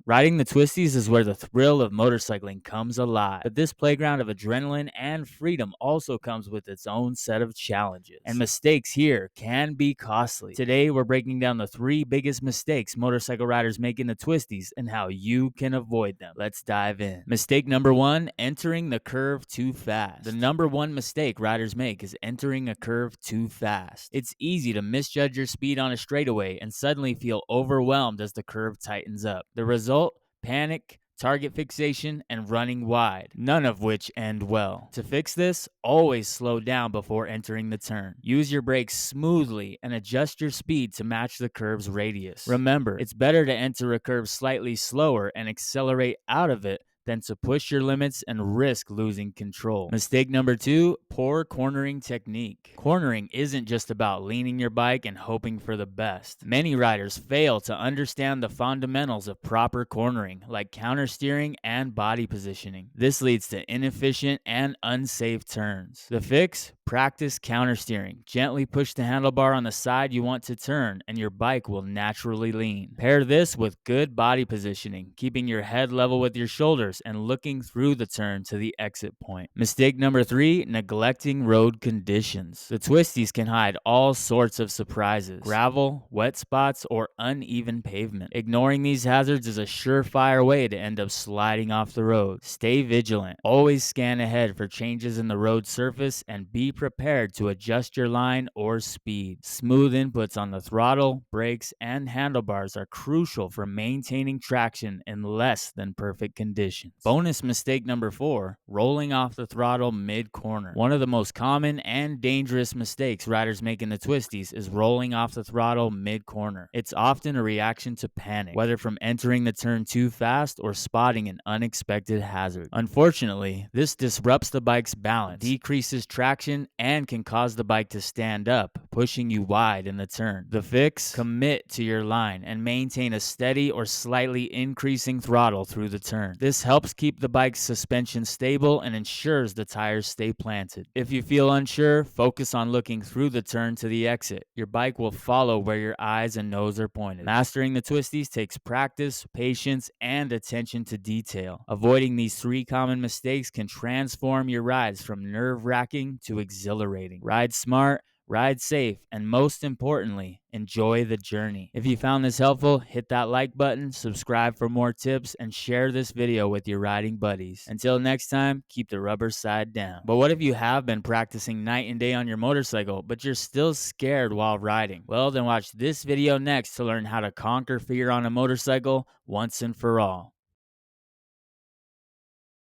Riding the Twisties is where the thrill of motorcycling comes alive, but this playground of adrenaline and freedom also comes with its own set of challenges, and mistakes here can be costly. Today, we're breaking down the 3 biggest mistakes motorcycle riders make in the Twisties and how you can avoid them. Let's dive in. Mistake number 1, entering the curve too fast. The number 1 mistake riders make is entering a curve too fast. It's easy to misjudge your speed on a straightaway and suddenly feel overwhelmed as the curve tightens up. The result? Panic, target fixation, and running wide, none of which end well. To fix this, always slow down before entering the turn. Use your brakes smoothly and adjust your speed to match the curve's radius. Remember, it's better to enter a curve slightly slower and accelerate out of it than to push your limits and risk losing control. Mistake number 2, poor cornering technique. Cornering isn't just about leaning your bike and hoping for the best. Many riders fail to understand the fundamentals of proper cornering, like countersteering and body positioning. This leads to inefficient and unsafe turns. The fix? Practice countersteering. Gently push the handlebar on the side you want to turn, and your bike will naturally lean. Pair this with good body positioning, keeping your head level with your shoulders and looking through the turn to the exit point. Mistake number 3, neglecting road conditions. The Twisties can hide all sorts of surprises: gravel, wet spots, or uneven pavement. Ignoring these hazards is a surefire way to end up sliding off the road. Stay vigilant. Always scan ahead for changes in the road surface and be prepared to adjust your line or speed. Smooth inputs on the throttle, brakes, and handlebars are crucial for maintaining traction in less than perfect conditions. Bonus mistake number 4, rolling off the throttle mid-corner. One of the most common and dangerous mistakes riders make in the Twisties is rolling off the throttle mid-corner. It's often a reaction to panic, whether from entering the turn too fast or spotting an unexpected hazard. Unfortunately, this disrupts the bike's balance, decreases traction, and can cause the bike to stand up, pushing you wide in the turn. The fix? Commit to your line and maintain a steady or slightly increasing throttle through the turn. This helps keep the bike's suspension stable and ensures the tires stay planted. If you feel unsure, focus on looking through the turn to the exit. Your bike will follow where your eyes and nose are pointed. Mastering the Twisties takes practice, patience, and attention to detail. Avoiding these 3 common mistakes can transform your rides from nerve-wracking to exhilarating. Ride smart, ride safe, and most importantly, enjoy the journey. If you found this helpful, hit that like button, subscribe for more tips, and share this video with your riding buddies. Until next time, keep the rubber side down. But what if you have been practicing night and day on your motorcycle, but you're still scared while riding? Well, then watch this video next to learn how to conquer fear on a motorcycle once and for all.